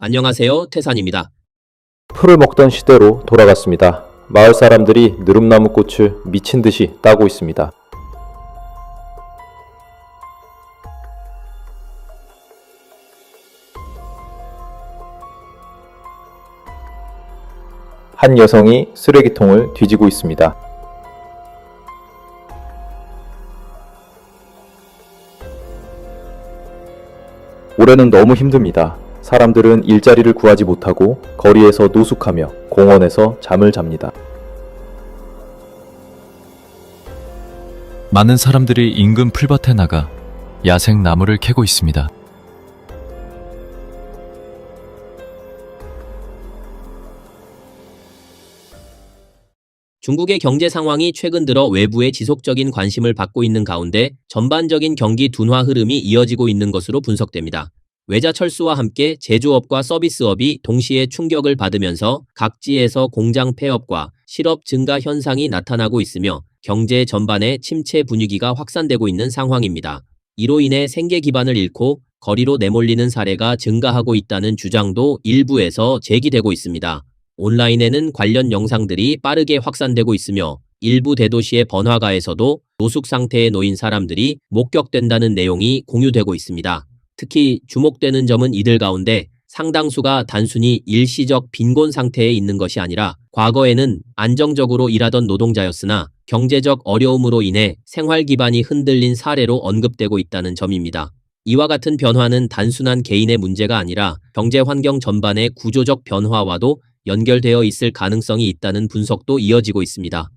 안녕하세요, 태산입니다. 풀을 먹던 시대로 돌아갔습니다. 마을 사람들이 느릅나무 꽃을 미친 듯이 따고 있습니다. 한 여성이 쓰레기통을 뒤지고 있습니다. 올해는 너무 힘듭니다. 사람들은 일자리를 구하지 못하고 거리에서 노숙하며 공원에서 잠을 잡니다. 많은 사람들이 인근 풀밭에 나가 야생 나무를 캐고 있습니다. 중국의 경제 상황이 최근 들어 외부의 지속적인 관심을 받고 있는 가운데 전반적인 경기 둔화 흐름이 이어지고 있는 것으로 분석됩니다. 외자 철수와 함께 제조업과 서비스업이 동시에 충격을 받으면서 각지에서 공장 폐업과 실업 증가 현상이 나타나고 있으며 경제 전반에 침체 분위기가 확산되고 있는 상황입니다. 이로 인해 생계 기반을 잃고 거리로 내몰리는 사례가 증가하고 있다는 주장도 일부에서 제기되고 있습니다. 온라인에는 관련 영상들이 빠르게 확산되고 있으며 일부 대도시의 번화가에서도 노숙 상태에 놓인 사람들이 목격된다는 내용이 공유되고 있습니다. 특히 주목되는 점은 이들 가운데 상당수가 단순히 일시적 빈곤 상태에 있는 것이 아니라 과거에는 안정적으로 일하던 노동자였으나 경제적 어려움으로 인해 생활 기반이 흔들린 사례로 언급되고 있다는 점입니다. 이와 같은 변화는 단순한 개인의 문제가 아니라 경제 환경 전반의 구조적 변화와도 연결되어 있을 가능성이 있다는 분석도 이어지고 있습니다.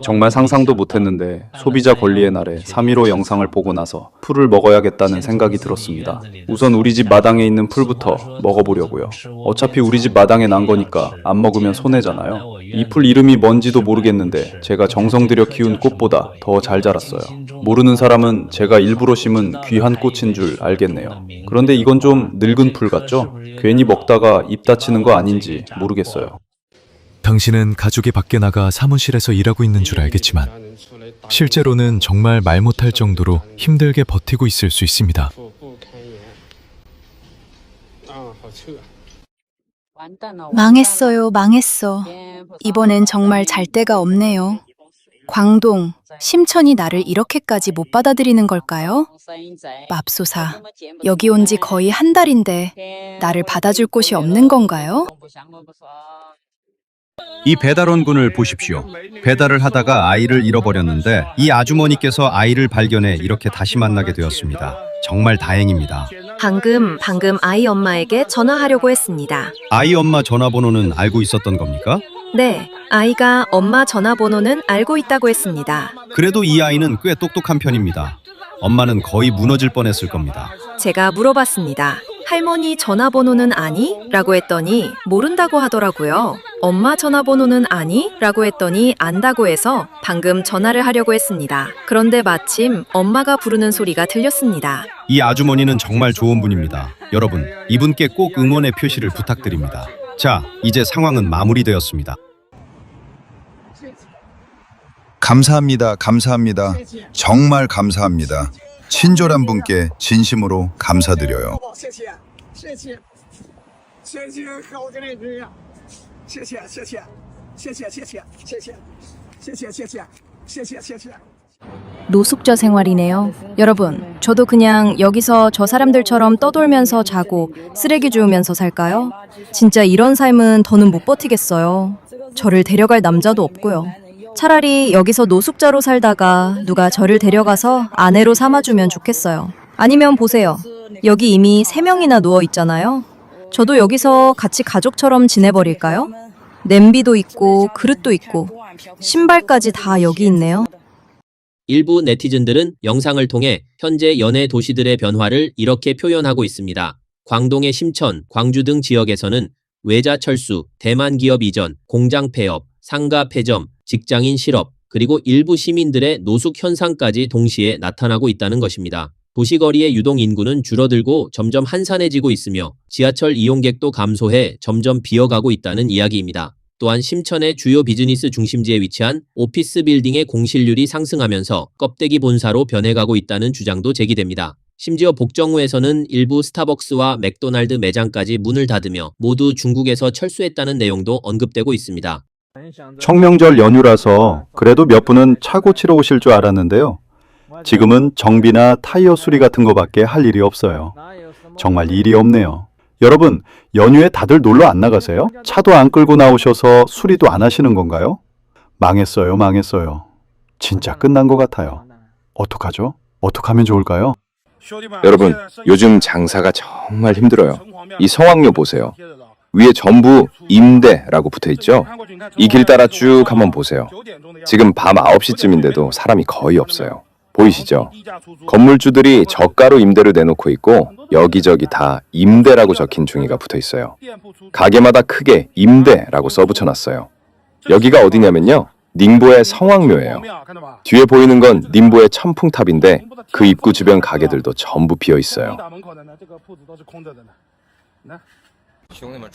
정말 상상도 못했는데 소비자 권리의 날에 3.15 영상을 보고 나서 풀을 먹어야겠다는 생각이 들었습니다. 우선 우리 집 마당에 있는 풀부터 먹어보려고요. 어차피 우리 집 마당에 난 거니까 안 먹으면 손해잖아요. 이 풀 이름이 뭔지도 모르겠는데 제가 정성 들여 키운 꽃보다 더 잘 자랐어요. 모르는 사람은 제가 일부러 심은 귀한 꽃인 줄 알겠네요. 그런데 이건 좀 늙은 풀 같죠? 괜히 먹다가 입 다치는 거 아닌지 모르겠어요. 당신은 가족이 밖에 나가 사무실에서 일하고 있는 줄 알겠지만 실제로는 정말 말 못할 정도로 힘들게 버티고 있을 수 있습니다. 망했어요, 망했어. 이번엔 정말 잘 데가 없네요. 광동, 심천이 나를 이렇게까지 못 받아들이는 걸까요? 맙소사, 여기 온 지 거의 한 달인데 나를 받아줄 곳이 없는 건가요? 이 배달원군을 보십시오. 배달을 하다가 아이를 잃어버렸는데 이 아주머니께서 아이를 발견해 이렇게 다시 만나게 되었습니다. 정말 다행입니다. 방금 아이 엄마에게 전화하려고 했습니다. 아이 엄마 전화번호는 알고 있었던 겁니까? 네, 아이가 엄마 전화번호는 알고 있다고 했습니다. 그래도 이 아이는 꽤 똑똑한 편입니다. 엄마는 거의 무너질 뻔했을 겁니다. 제가 물어봤습니다. 할머니 전화번호는 아니? 라고 했더니 모른다고 하더라고요. 엄마 전화번호는 아니? 라고 했더니 안다고 해서 방금 전화를 하려고 했습니다. 그런데 마침 엄마가 부르는 소리가 들렸습니다. 이 아주머니는 정말 좋은 분입니다. 여러분, 이분께 꼭 응원의 표시를 부탁드립니다. 자, 이제 상황은 마무리되었습니다. 감사합니다. 감사합니다. 정말 감사합니다. 친절한 분께 진심으로 감사드려요. 노숙자 생활이네요. 여러분, 저도 그냥 여기서 저 사람들처럼 떠돌면서 자고 쓰레기 주우면서 살까요? 진짜 이런 삶은 더는 못 버티겠어요. 저를 데려갈 남자도 없고요. 차라리 여기서 노숙자로 살다가 누가 저를 데려가서 아내로 삼아주면 좋겠어요. 아니면 보세요. 여기 이미 3명이나 누워 있잖아요. 저도 여기서 같이 가족처럼 지내버릴까요? 냄비도 있고 그릇도 있고 신발까지 다 여기 있네요. 일부 네티즌들은 영상을 통해 현재 연해 도시들의 변화를 이렇게 표현하고 있습니다. 광동의 심천, 광주 등 지역에서는 외자 철수, 대만 기업 이전, 공장 폐업, 상가 폐점, 직장인 실업, 그리고 일부 시민들의 노숙 현상까지 동시에 나타나고 있다는 것입니다. 도시거리의 유동 인구는 줄어들고 점점 한산해지고 있으며 지하철 이용객도 감소해 점점 비어가고 있다는 이야기입니다. 또한 심천의 주요 비즈니스 중심지에 위치한 오피스 빌딩의 공실률이 상승하면서 껍데기 본사로 변해가고 있다는 주장도 제기됩니다. 심지어 복정우에서는 일부 스타벅스와 맥도날드 매장까지 문을 닫으며 모두 중국에서 철수했다는 내용도 언급되고 있습니다. 청명절 연휴라서 그래도 몇 분은 차 고치러 오실 줄 알았는데요. 지금은 정비나 타이어 수리 같은 거밖에 할 일이 없어요. 정말 일이 없네요. 여러분, 연휴에 다들 놀러 안 나가세요? 차도 안 끌고 나오셔서 수리도 안 하시는 건가요? 망했어요, 망했어요. 진짜 끝난 것 같아요. 어떡하죠? 어떡하면 좋을까요? 여러분, 요즘 장사가 정말 힘들어요. 이 성황료 보세요. 위에 전부 임대라고 붙어 있죠? 이 길 따라 쭉 한번 보세요. 지금 밤 9시쯤인데도 사람이 거의 없어요. 보이시죠? 건물주들이 저가로 임대를 내놓고 있고 여기저기 다 임대라고 적힌 종이가 붙어 있어요. 가게마다 크게 임대라고 써붙여놨어요. 여기가 어디냐면요. 닝보의 성황묘예요. 뒤에 보이는 건 닝보의 천풍탑인데 그 입구 주변 가게들도 전부 비어 있어요.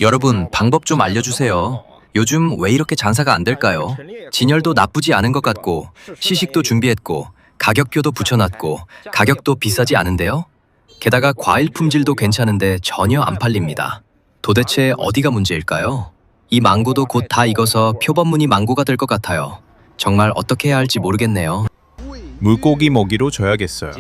여러분, 방법 좀 알려주세요. 요즘 왜 이렇게 장사가 안 될까요? 진열도 나쁘지 않은 것 같고 시식도 준비했고 가격표도 붙여놨고 가격도 비싸지 않은데요? 게다가 과일 품질도 괜찮은데 전혀 안 팔립니다. 도대체 어디가 문제일까요? 이 망고도 곧 다 익어서 표범무늬 망고가 될 것 같아요. 정말 어떻게 해야 할지 모르겠네요. 물고기 먹이로 줘야겠어요.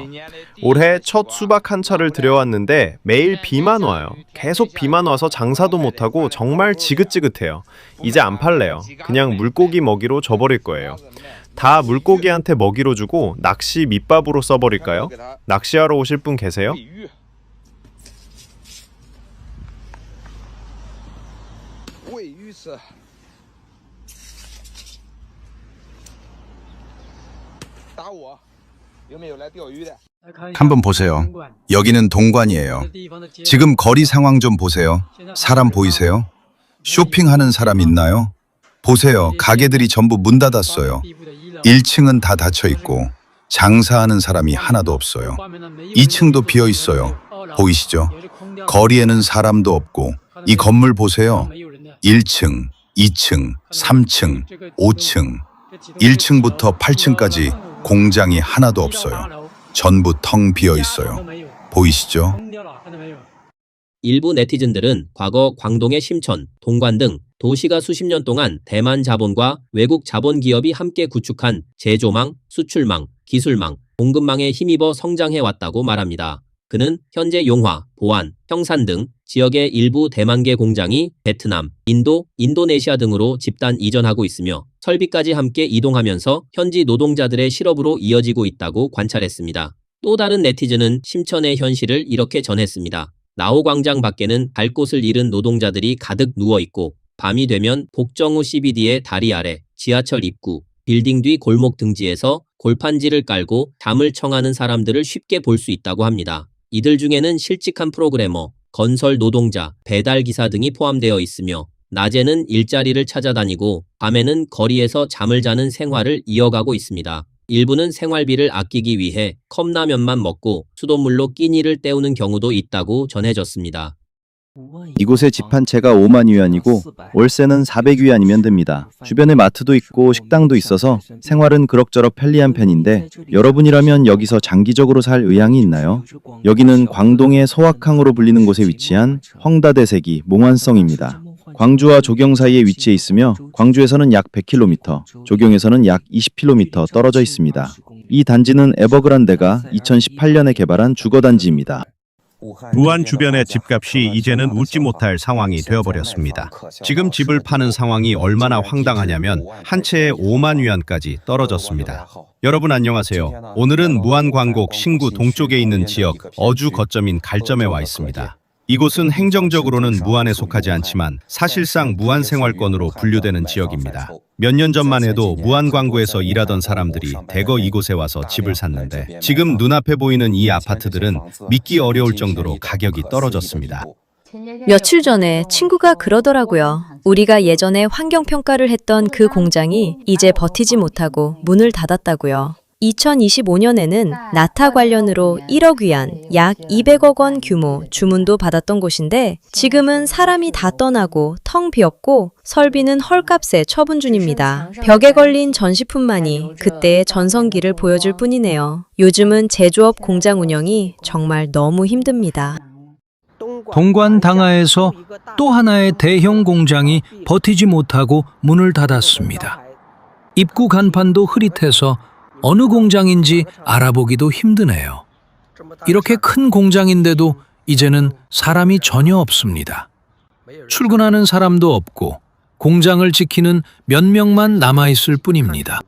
올해 첫 수박 한 차를 들여왔는데 매일 비만 와요. 계속 비만 와서 장사도 못하고 정말 지긋지긋해요. 이제 안 팔래요. 그냥 물고기 먹이로 줘버릴 거예요. 다 물고기한테 먹이로 주고 낚시 밑밥으로 써버릴까요? 낚시하러 오실 분 계세요? 한번 보세요. 여기는 동관이에요. 지금 거리 상황 좀 보세요. 사람 보이세요? 쇼핑하는 사람 있나요? 보세요. 가게들이 전부 문 닫았어요. 1층은 다 닫혀 있고 장사하는 사람이 하나도 없어요. 2층도 비어 있어요. 보이시죠? 거리에는 사람도 없고 이 건물 보세요. 1층, 2층, 3층, 5층, 1층부터 8층까지 공장이 하나도 없어요. 전부 텅 비어 있어요. 보이시죠? 일부 네티즌들은 과거 광동의 심천, 동관 등 도시가 수십 년 동안 대만 자본과 외국 자본 기업이 함께 구축한 제조망, 수출망, 기술망, 공급망에 힘입어 성장해왔다고 말합니다. 그는 현재 용화, 보안, 평산 등 지역의 일부 대만계 공장이 베트남, 인도, 인도네시아 등으로 집단 이전하고 있으며 설비까지 함께 이동하면서 현지 노동자들의 실업으로 이어지고 있다고 관찰했습니다. 또 다른 네티즌은 심천의 현실을 이렇게 전했습니다. 나호 광장 밖에는 갈 곳을 잃은 노동자들이 가득 누워있고 밤이 되면 복정우 CBD의 다리 아래, 지하철 입구, 빌딩 뒤 골목 등지에서 골판지를 깔고 잠을 청하는 사람들을 쉽게 볼 수 있다고 합니다. 이들 중에는 실직한 프로그래머, 건설 노동자, 배달기사 등이 포함되어 있으며 낮에는 일자리를 찾아다니고 밤에는 거리에서 잠을 자는 생활을 이어가고 있습니다. 일부는 생활비를 아끼기 위해 컵라면만 먹고 수돗물로 끼니를 때우는 경우도 있다고 전해졌습니다. 이곳의 집 한 채가 5만 위안이고 월세는 400위안이면 됩니다. 주변에 마트도 있고 식당도 있어서 생활은 그럭저럭 편리한 편인데 여러분이라면 여기서 장기적으로 살 의향이 있나요? 여기는 광동의 서왁항으로 불리는 곳에 위치한 헝다대세기 몽환성입니다. 광주와 조경 사이에 위치해 있으며 광주에서는 약 100km, 조경에서는 약 20km 떨어져 있습니다. 이 단지는 에버그란데가 2018년에 개발한 주거단지입니다. 무안 주변의 집값이 이제는 웃지 못할 상황이 되어버렸습니다. 지금 집을 파는 상황이 얼마나 황당하냐면 한 채에 5만 위안까지 떨어졌습니다. 여러분 안녕하세요. 오늘은 무안 광곡 신구 동쪽에 있는 지역 어주 거점인 갈점에 와 있습니다. 이곳은 행정적으로는 무안에 속하지 않지만 사실상 무안 생활권으로 분류되는 지역입니다. 몇 년 전만 해도 무안 광구에서 일하던 사람들이 대거 이곳에 와서 집을 샀는데 지금 눈앞에 보이는 이 아파트들은 믿기 어려울 정도로 가격이 떨어졌습니다. 며칠 전에 친구가 그러더라고요. 우리가 예전에 환경평가를 했던 그 공장이 이제 버티지 못하고 문을 닫았다고요. 2025년에는 나타 관련으로 1억 위안, 약 200억 원 규모 주문도 받았던 곳인데 지금은 사람이 다 떠나고 텅 비었고 설비는 헐값에 처분 중입니다. 벽에 걸린 전시품만이 그때의 전성기를 보여줄 뿐이네요. 요즘은 제조업 공장 운영이 정말 너무 힘듭니다. 동관 당하에서 또 하나의 대형 공장이 버티지 못하고 문을 닫았습니다. 입구 간판도 흐릿해서 어느 공장인지 알아보기도 힘드네요. 이렇게 큰 공장인데도 이제는 사람이 전혀 없습니다. 출근하는 사람도 없고 공장을 지키는 몇 명만 남아있을 뿐입니다.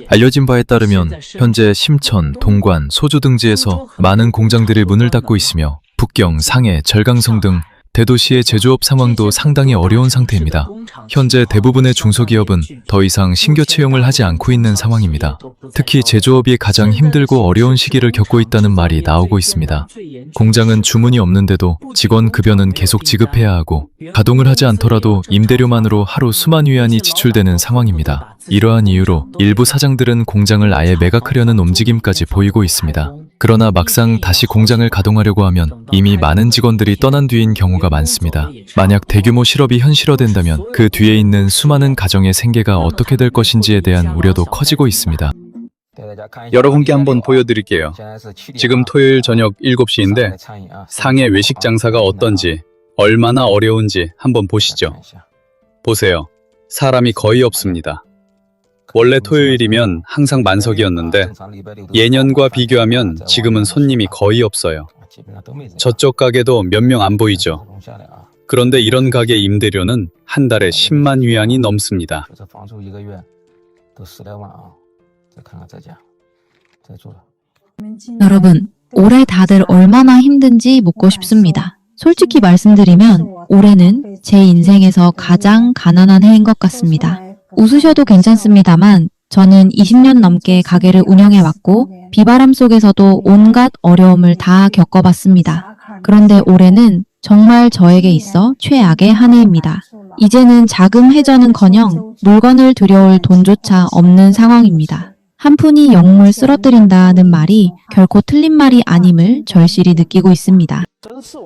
알려진 바에 따르면 현재 심천, 동관, 소조 등지에서 많은 공장들이 문을 닫고 있으며 북경, 상해, 절강성 등 대도시의 제조업 상황도 상당히 어려운 상태입니다. 현재 대부분의 중소기업은 더 이상 신규 채용을 하지 않고 있는 상황입니다. 특히 제조업이 가장 힘들고 어려운 시기를 겪고 있다는 말이 나오고 있습니다. 공장은 주문이 없는데도 직원 급여는 계속 지급해야 하고 가동을 하지 않더라도 임대료만으로 하루 수만 위안이 지출되는 상황입니다. 이러한 이유로 일부 사장들은 공장을 아예 매각하려는 움직임까지 보이고 있습니다. 그러나 막상 다시 공장을 가동하려고 하면 이미 많은 직원들이 떠난 뒤인 경우가 많습니다. 만약 대규모 실업이 현실화된다면 그 뒤에 있는 수많은 가정의 생계가 어떻게 될 것인지에 대한 우려도 커지고 있습니다. 여러분께 한번 보여드릴게요. 지금 토요일 저녁 7시인데 상해 외식 장사가 어떤지, 얼마나 어려운지 한번 보시죠. 보세요. 사람이 거의 없습니다. 원래 토요일이면 항상 만석이었는데 예년과 비교하면 지금은 손님이 거의 없어요. 저쪽 가게도 몇 명 안 보이죠. 그런데 이런 가게 임대료는 한 달에 10만 위안이 넘습니다. 여러분, 올해 다들 얼마나 힘든지 묻고 싶습니다. 솔직히 말씀드리면 올해는 제 인생에서 가장 가난한 해인 것 같습니다. 웃으셔도 괜찮습니다만 저는 20년 넘게 가게를 운영해왔고 비바람 속에서도 온갖 어려움을 다 겪어봤습니다. 그런데 올해는 정말 저에게 있어 최악의 한 해입니다. 이제는 자금 회전은커녕 물건을 들여올 돈조차 없는 상황입니다. 한 푼이 영웅을 쓰러뜨린다는 말이 결코 틀린 말이 아님을 절실히 느끼고 있습니다.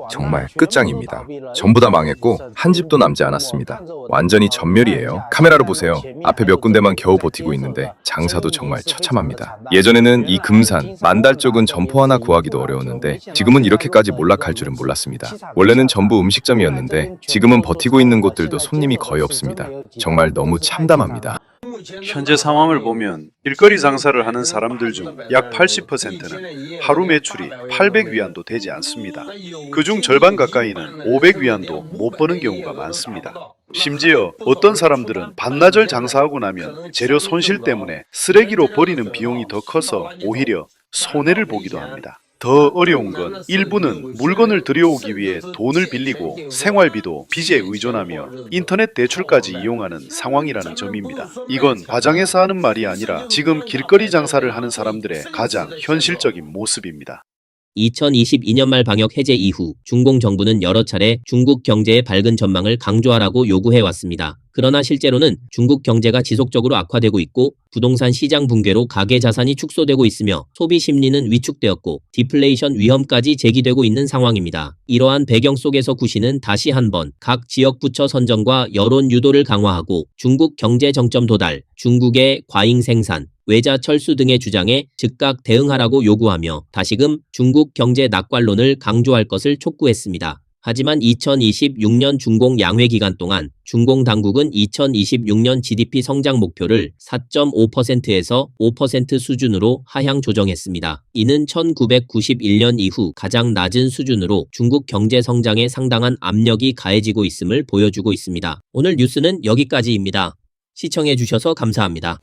정말 끝장입니다. 전부 다 망했고 한 집도 남지 않았습니다. 완전히 전멸이에요. 카메라로 보세요. 앞에 몇 군데만 겨우 버티고 있는데 장사도 정말 처참합니다. 예전에는 이 금산, 만달 쪽은 점포 하나 구하기도 어려웠는데 지금은 이렇게까지 몰락할 줄은 몰랐습니다. 원래는 전부 음식점이었는데 지금은 버티고 있는 곳들도 손님이 거의 없습니다. 정말 너무 참담합니다. 현재 상황을 보면 일거리 장사를 하는 사람들 중 약 80%는 하루 매출이 800위안도 되지 않습니다. 그중 절반 가까이는 500위안도 못 버는 경우가 많습니다. 심지어 어떤 사람들은 반나절 장사하고 나면 재료 손실 때문에 쓰레기로 버리는 비용이 더 커서 오히려 손해를 보기도 합니다. 더 어려운 건 일부는 물건을 들여오기 위해 돈을 빌리고 생활비도 빚에 의존하며 인터넷 대출까지 이용하는 상황이라는 점입니다. 이건 과장해서 하는 말이 아니라 지금 길거리 장사를 하는 사람들의 가장 현실적인 모습입니다. 2022년 말 방역 해제 이후 중공 정부는 여러 차례 중국 경제의 밝은 전망을 강조하라고 요구해왔습니다. 그러나 실제로는 중국 경제가 지속적으로 악화되고 있고 부동산 시장 붕괴로 가계 자산이 축소되고 있으며 소비 심리는 위축되었고 디플레이션 위험까지 제기되고 있는 상황입니다. 이러한 배경 속에서 구시는 다시 한번 각 지역 부처 선정과 여론 유도를 강화하고 중국 경제 정점 도달, 중국의 과잉 생산, 외자 철수 등의 주장에 즉각 대응하라고 요구하며 다시금 중국 경제 낙관론을 강조할 것을 촉구했습니다. 하지만 2026년 중공 양회 기간 동안 중공 당국은 2026년 GDP 성장 목표를 4.5%에서 5% 수준으로 하향 조정했습니다. 이는 1991년 이후 가장 낮은 수준으로 중국 경제 성장에 상당한 압력이 가해지고 있음을 보여주고 있습니다. 오늘 뉴스는 여기까지입니다. 시청해 주셔서 감사합니다.